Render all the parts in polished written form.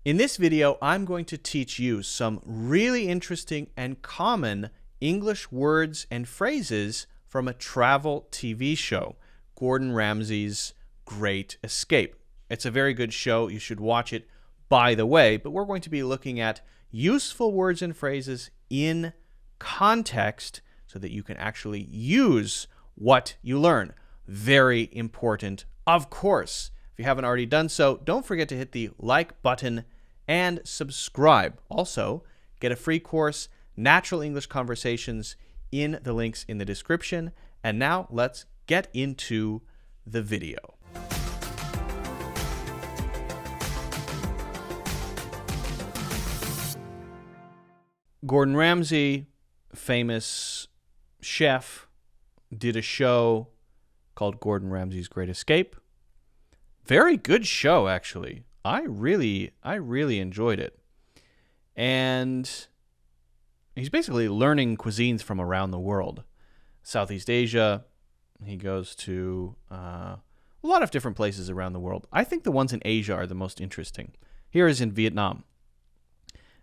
In this video, I'm going to teach you some really interesting and common English words and phrases from a travel TV show, Gordon Ramsay's Great Escape. It's a very good show. You should watch it, by the way, but we're going to be looking at useful words and phrases in context so that you can actually use what you learn. Very important, of course. If you haven't already done so, don't forget to hit the like button and subscribe. Also, get a free course, Natural English Conversations, in the links in the description. And now let's get into the video. Gordon Ramsay, famous chef, did a show called Gordon Ramsay's Great Escape. Very good show, actually. I really enjoyed it. And he's basically learning cuisines from around the world. Southeast Asia. He goes to a lot of different places around the world. I think the ones in Asia are the most interesting. Here is in Vietnam.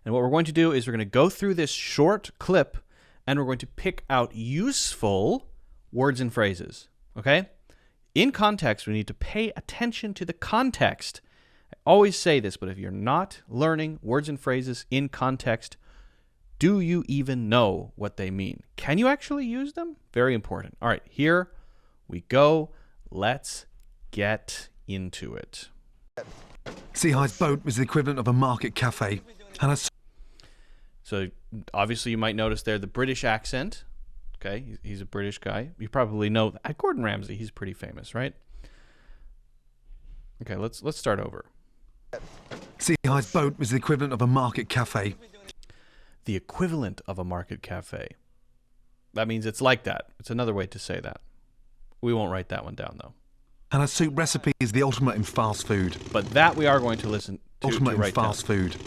And what we're going to do is we're going to go through this short clip and we're going to pick out useful words and phrases. Okay? In context, we need to pay attention to the context. I always say this, but if you're not learning words and phrases in context, do you even know what they mean? Can you actually use them? Very important. All right, here we go. Let's get into it. Sea High's boat was the equivalent of a market cafe. And So obviously you might notice there the British accent. Okay, he's a British guy. You probably know that. Gordon Ramsay, he's pretty famous, right? Okay, let's start over. Sea High's boat was the equivalent of a market cafe. The equivalent of a market cafe. That means it's like that. It's another way to say that. We won't write that one down, though. And a soup recipe is the ultimate in fast food. But that we are going to listen to. Ultimate to in fast food.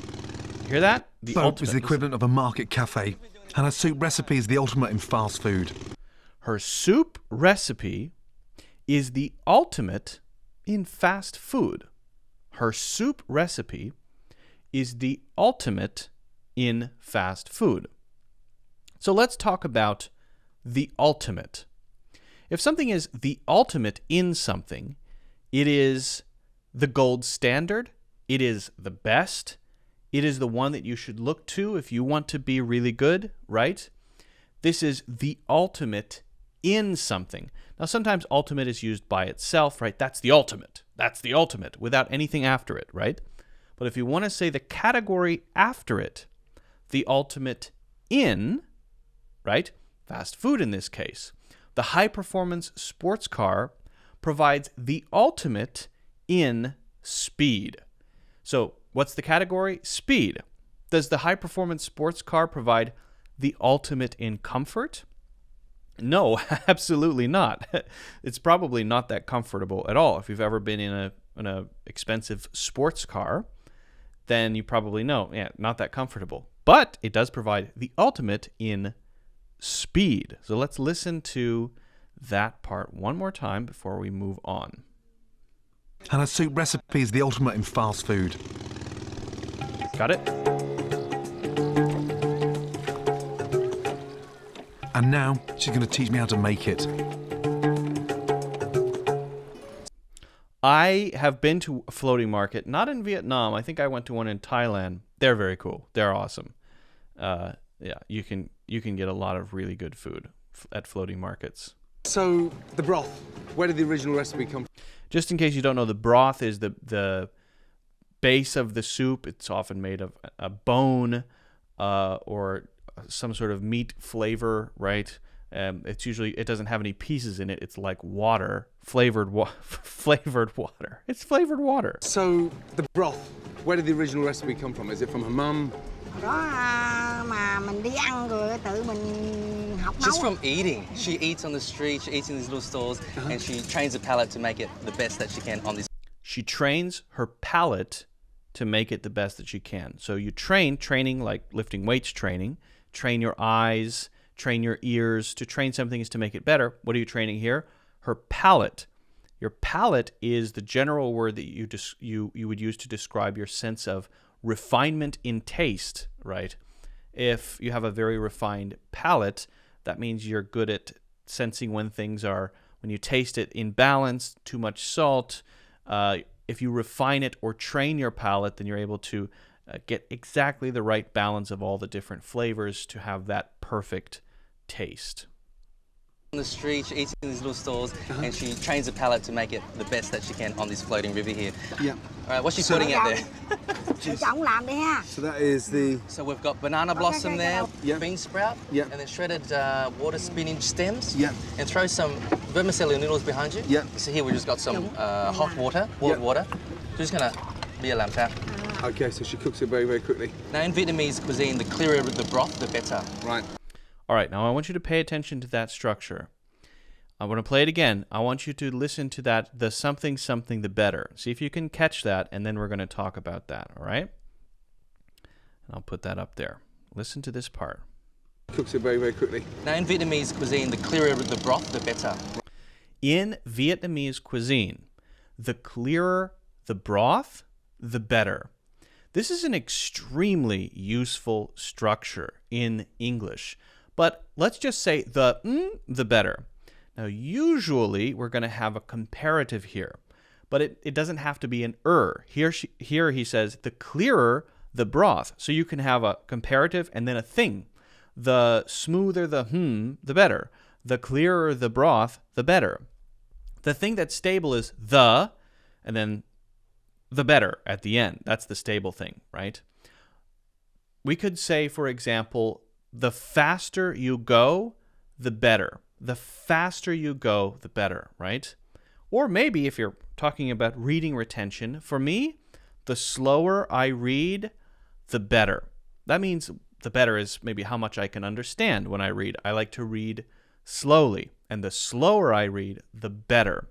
Hear that? The boat ultimate was the equivalent of a market cafe. And her soup recipe is the ultimate in fast food. Her soup recipe is the ultimate in fast food. Her soup recipe is the ultimate in fast food. So let's talk about the ultimate. If something is the ultimate in something, it is the gold standard, it is the best, it is the one that you should look to if you want to be really good, right? This is the ultimate in something. Now, sometimes ultimate is used by itself, right? That's the ultimate. That's the ultimate without anything after it, right? But if you want to say the category after it, the ultimate in, right? Fast food in this case. The high-performance sports car provides the ultimate in speed. So, what's the category? Speed. Does the high-performance sports car provide the ultimate in comfort? No, absolutely not. It's probably not that comfortable at all. If you've ever been in a expensive sports car, then you probably know, yeah, not that comfortable. But it does provide the ultimate in speed. So let's listen to that part one more time before we move on. And her soup recipe is the ultimate in fast food. Got it? And now she's going to teach me how to make it. I have been to a floating market, not in Vietnam. I think I went to one in Thailand. They're very cool. They're awesome. Yeah, you can get a lot of really good food at floating markets. So the broth, where did the original recipe come from? Just in case you don't know, the broth is the base of the soup. It's often made of a bone or some sort of meat flavor, right? It doesn't have any pieces in it. It's like water, flavored water. It's flavored water. So the broth, where did the original recipe come from? Is it from her mum? Just from eating. She eats on the street, she eats in these little stalls, and she trains her palate to make it the best that she can on this. She trains her palate to make it the best that she can. So you training like lifting weights training, train your eyes, train your ears. To train something is to make it better. What are you training here? Her palate. Your palate is the general word that you would use to describe your sense of refinement in taste, right? If you have a very refined palate, that means you're good at sensing when things are, when you taste it, in balance, too much salt. If you refine it or train your palate, then you're able to get exactly the right balance of all the different flavors to have that perfect taste. On the street, she eats in these little stalls, and she trains the palate to make it the best that she can on this floating river here. Yeah. All right, what's she putting out there? So that is the... So we've got banana blossom there, Yeah. bean sprout, Yeah. and then shredded water spinach stems. Yeah. And throw some vermicelli noodles behind you. Yeah. So here we just got some hot water, boiled Yeah. water. So just gonna be a lamb tap. Okay, so she cooks it very, very quickly. Now in Vietnamese cuisine, the clearer the broth, the better. Right. All right, now I want you to pay attention to that structure. I want to play it again. I want you to listen to that, the something, something, the better. See if you can catch that, and then we're going to talk about that, all right? And I'll put that up there. Listen to this part. Cooks it very, very quickly. Now in Vietnamese cuisine, the clearer the broth, the better. In Vietnamese cuisine, the clearer the broth, the better. This is an extremely useful structure in English, but let's just say the better. Now, usually we're going to have a comparative here, but it doesn't have to be an Here he says the clearer the broth. So you can have a comparative and then a thing. The smoother the better. The clearer the broth, the better. The thing that's stable is the, and then the better at the end. That's the stable thing, right? We could say, for example, the faster you go, the better. The faster you go, the better, right? Or maybe if you're talking about reading retention, for me, the slower I read, the better. That means the better is maybe how much I can understand when I read. I like to read slowly, and the slower I read, the better.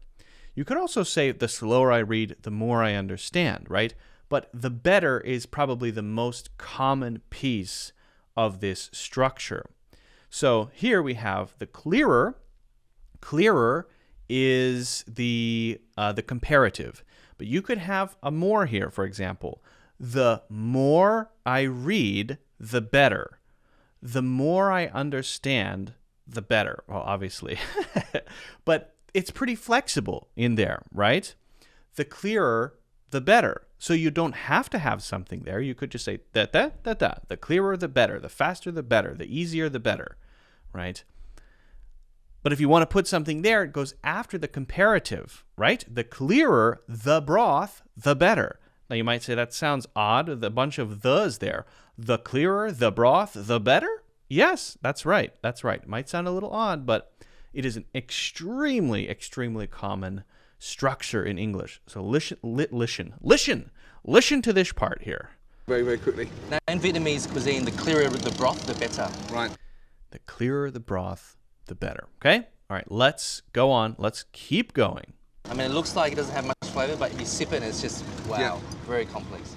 You could also say the slower I read, the more I understand, right? But the better is probably the most common piece of this structure. So here we have the clearer. Clearer is the comparative. But you could have a more here, for example. The more I read, the better. The more I understand, the better. Well, obviously. But it's pretty flexible in there, right? The clearer, the better. So you don't have to have something there. You could just say that. The clearer, the better. The faster, the better. The easier, the better, right? But if you want to put something there, it goes after the comparative, right? The clearer the broth, the better. Now you might say that sounds odd, with a bunch of thes there. The clearer the broth, the better? Yes, that's right. That's right. It might sound a little odd, but it is an extremely, extremely common structure in English. So listen to this part here. Very, very quickly. Now in Vietnamese cuisine, the clearer the broth, the better. Right. The clearer the broth, the better. Okay? All right, let's go on. Let's keep going. I mean, it looks like it doesn't have much flavor, but if you sip it, it's just, wow, Yeah. very complex.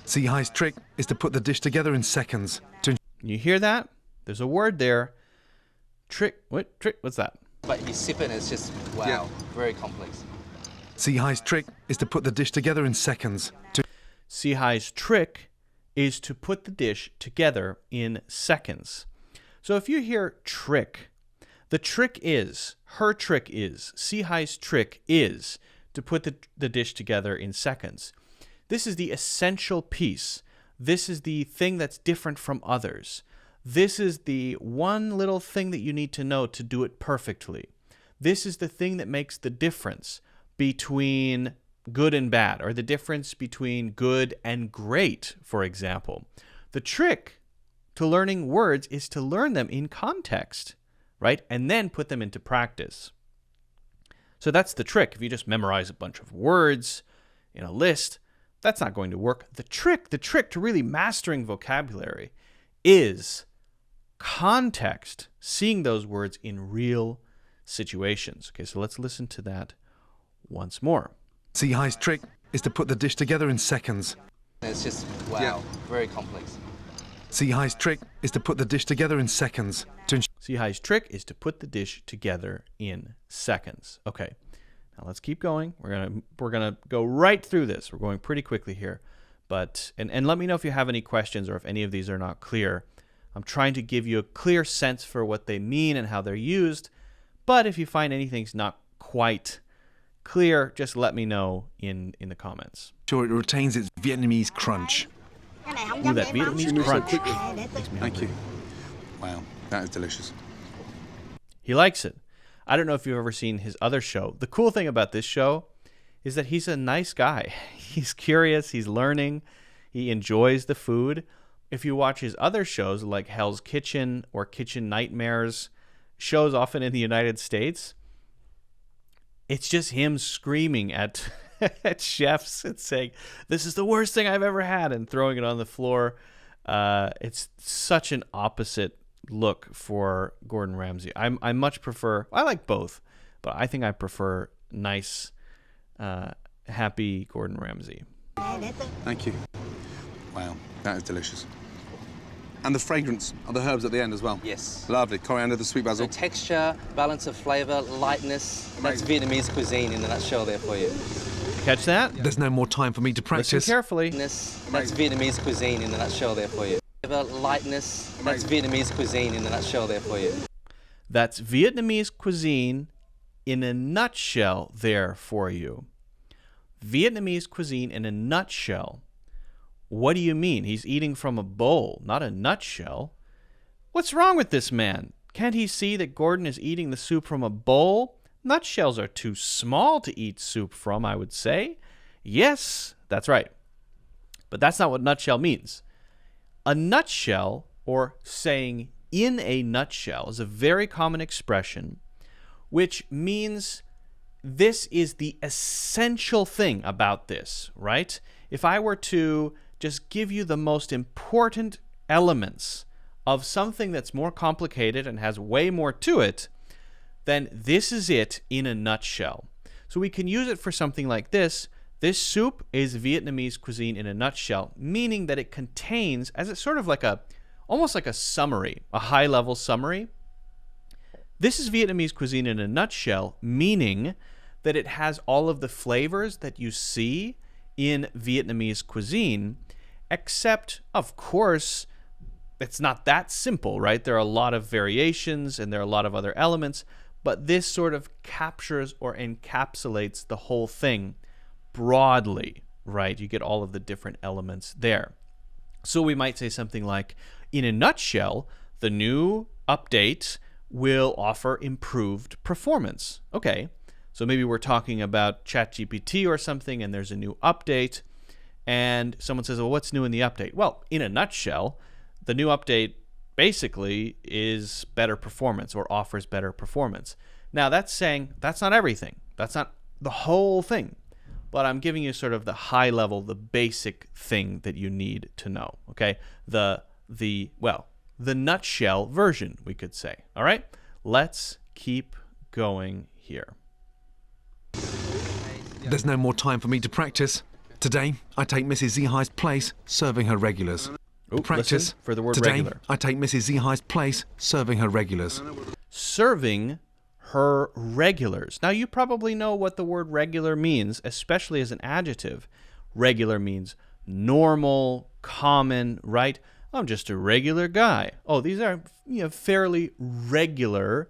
Si Hai's trick is to put the dish together in seconds. You hear that? There's a word there. Trick. What? Trick? What's that? But if you sip it, it's just, wow, Yeah. very complex. Si Hai's trick is to put the dish together in seconds. Si Hai's trick is to put the dish together in seconds. So if you hear trick, the trick is, her trick is, Si Hai's trick is to put the dish together in seconds. This is the essential piece. This is the thing that's different from others. This is the one little thing that you need to know to do it perfectly. This is the thing that makes the difference between good and bad, or the difference between good and great, for example. The trick to learning words is to learn them in context, right? And then put them into practice. So that's the trick. If you just memorize a bunch of words in a list, that's not going to work. The trick to really mastering vocabulary is context, seeing those words in real situations. Okay, so let's listen to that once more. Si Hai's trick is to put the dish together in seconds. It's just, wow, Yeah. very complex. Si Hai's trick is to put the dish together in seconds. Si Hai's trick is to put the dish together in seconds. Okay, now let's keep going. We're gonna go right through this. We're going pretty quickly here. But and let me know if you have any questions or if any of these are not clear. I'm trying to give you a clear sense for what they mean and how they're used. But if you find anything's not quite clear, just let me know in the comments. Sure, it retains its Vietnamese crunch. Ooh, that Vietnamese crunch. Makes me Thank you. hungry. Wow, that is delicious. He likes it. I don't know if you've ever seen his other show. The cool thing about this show is that he's a nice guy. He's curious. He's learning. He enjoys the food. If you watch his other shows like Hell's Kitchen or Kitchen Nightmares, shows often in the United States, it's just him screaming at at chefs and saying, "This is the worst thing I've ever had," and throwing it on the floor. It's such an opposite look for Gordon Ramsay. I much prefer, I like both, but I think I prefer nice, happy Gordon Ramsay. Thank you. Wow, that is delicious. And the fragrance of the herbs at the end as well. Yes. Lovely. Coriander, the sweet So basil. texture, balance of flavor, lightness. That's Vietnamese cuisine in a nutshell there for you. Catch that? There's no more time for me to Listen practice. carefully. That's Vietnamese cuisine in a nutshell there for you. Flavor, lightness. That's Vietnamese cuisine in a nutshell there for you. That's Vietnamese cuisine in a nutshell there for you. Vietnamese cuisine in a nutshell. What do you mean? He's eating from a bowl, not a nutshell. What's wrong with this man? Can't he see that Gordon is eating the soup from a bowl? Nutshells are too small to eat soup from, I would say. Yes, that's right. But that's not what nutshell means. A nutshell, or saying in a nutshell, is a very common expression which means this is the essential thing about this, right? If I were to just give you the most important elements of something that's more complicated and has way more to it, then this is it in a nutshell. So we can use it for something like this. This soup is Vietnamese cuisine in a nutshell, meaning that it contains, as it's sort of like almost like a summary, a high-level summary. This is Vietnamese cuisine in a nutshell, meaning that it has all of the flavors that you see in Vietnamese cuisine, except, of course, it's not that simple, right? There are a lot of variations and there are a lot of other elements, but this sort of captures or encapsulates the whole thing broadly, right? You get all of the different elements there. So we might say something like, in a nutshell, the new update will offer improved performance. Okay, so maybe we're talking about ChatGPT or something and there's a new update and someone says, well, what's new in the update? Well, in a nutshell, the new update basically is better performance or offers better performance. Now that's saying that's not everything. That's not the whole thing. But I'm giving you sort of the high level, the basic thing that you need to know. Okay? The nutshell version, we could say. All right? Let's keep going here. There's no more time for me to practice. Today, I take Mrs. Zihai's place, serving her regulars. Ooh, Practice. listen for the word Today, regular. I take Mrs. Zihai's place, serving her regulars. Serving her regulars. Now, you probably know what the word regular means, especially as an adjective. Regular means normal, common, right? I'm just a regular guy. Oh, these are fairly regular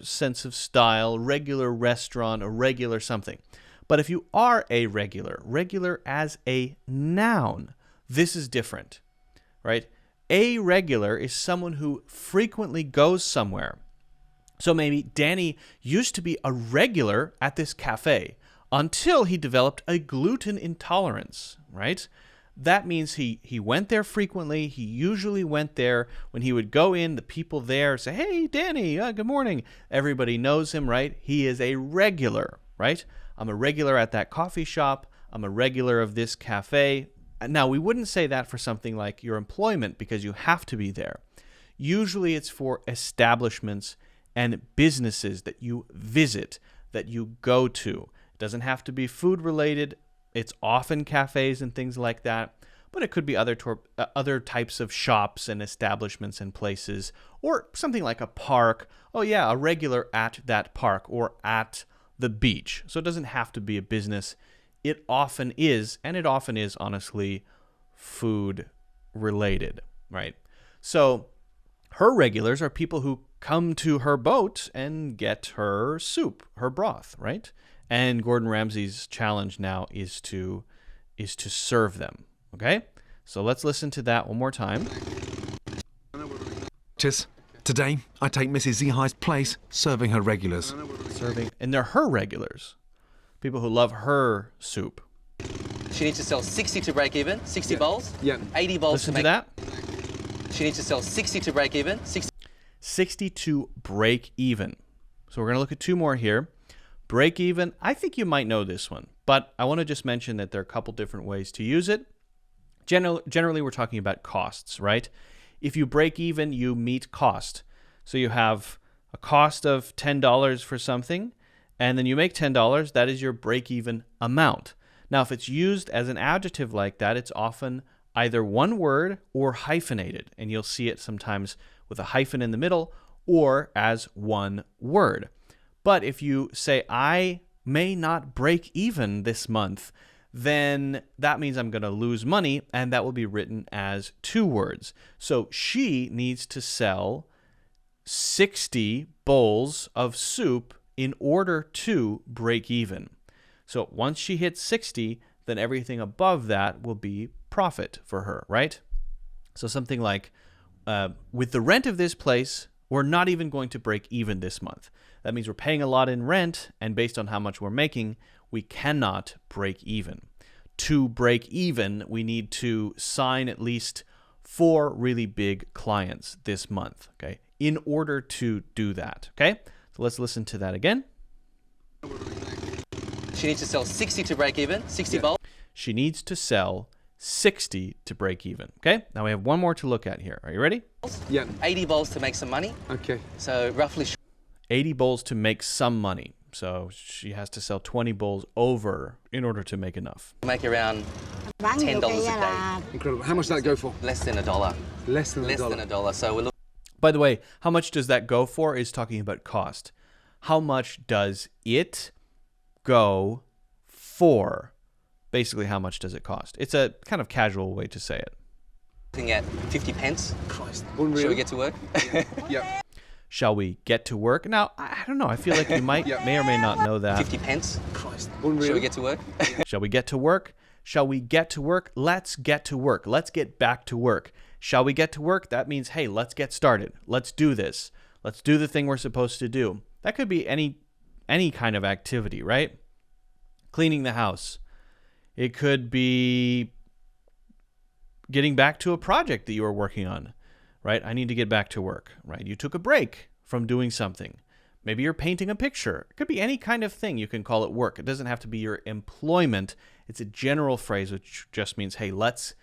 sense of style, regular restaurant, a regular something. But if you are a regular as a noun, this is different, right? A regular is someone who frequently goes somewhere. So maybe Danny used to be a regular at this cafe until he developed a gluten intolerance, right? That means he went there frequently. He usually went there when he would go in, the people there say, hey, Danny, good morning. Everybody knows him, right? He is a regular, right? I'm a regular at that coffee shop. I'm a regular of this cafe. Now, we wouldn't say that for something like your employment because you have to be there. Usually it's for establishments and businesses that you visit, that you go to. It doesn't have to be food related. It's often cafes and things like that, but it could be other types of shops and establishments and places, or something like a park. Oh yeah, a regular at that park or at the beach. So it doesn't have to be a business. it often is, and it often is honestly food related, right? So her regulars are people who come to her boat and get her soup, her broth, right? And Gordon Ramsay's challenge now is to serve them, okay? So let's listen to that one more time. Today, I take Mrs. Zihai's place serving her regulars. Serving, and they're her regulars, people who love her soup. She needs to sell 60 to break even, 60 bowls. Yeah. 80 bowls Listen to to make. that. She needs to sell 60 to break even, 60 to break even. So we're going to look at two more here. Break even, I think you might know this one, but I want to just mention that there are a couple different ways to use it. Generally, we're talking about costs, right? If you break even, you meet cost. So you have a cost of $10 for something, and then you make $10, that is your break-even amount. Now, if it's used as an adjective like that, it's often either one word or hyphenated, and you'll see it sometimes with a hyphen in the middle or as one word. But if you say, I may not break even this month, then that means I'm going to lose money, and that will be written as two words. So she needs to sell 60 bowls of soup in order to break even. So once she hits 60, then everything above that will be profit for her, right? So something like, with the rent of this place, we're not even going to break even this month. That means we're paying a lot in rent, and based on how much we're making, we cannot break even. To break even, we need to sign at least 4 really big clients this month, okay, in order to do that, okay? So let's listen to that again. She needs to sell 60 to break even, 60 bowls. She needs to sell 60 to break even, okay? Now we have one more to look at here. Are you ready? Yeah. 80 bowls to make some money. Okay. So roughly 80 bowls to make some money. So she has to sell 20 bowls over in order to make enough. make around $10 a day. Incredible. How much does that go for? Less than $1. Less than Less $1. than $1. So we're looking By the way, how much does that go for is talking about cost. How much does it go for? Basically, how much does it cost? It's a kind of casual way to say it. at 50 pence. Christ. Shall we get to work? Yeah. Shall we get to work? Now, I don't know. I feel like you may or may not know that. 50 pence. Christ. Shall we get to work? Shall we get to work? Shall we get to work? Let's get to work. Let's get back to work. Shall we get to work? That means, hey, let's get started. Let's do this. Let's do the thing we're supposed to do. That could be any kind of activity, right? Cleaning the house. It could be getting back to a project that you were working on, right? I need to get back to work, right? You took a break from doing something. Maybe you're painting a picture. It could be any kind of thing. You can call it work. It doesn't have to be your employment. It's a general phrase which just means, hey, let's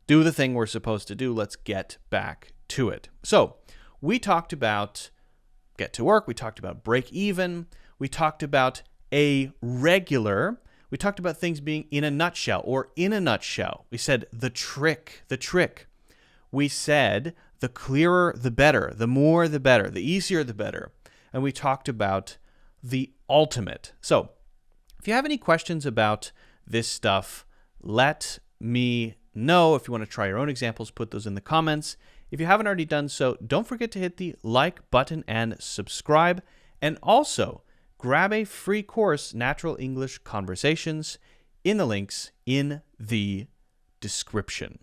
do the thing we're supposed to do. Let's get back to it. So we talked about get to work. We talked about break even. We talked about a regular. We talked about things being in a nutshell or in a nutshell. We said the trick. We said the clearer, the better, the more, the better, the easier, the better. And we talked about the ultimate. So if you have any questions about this stuff, let me know. If you want to try your own examples, put those in the comments. If you haven't already done so, don't forget to hit the like button and subscribe. And also, grab a free course, Natural English Conversations, in the links in the description.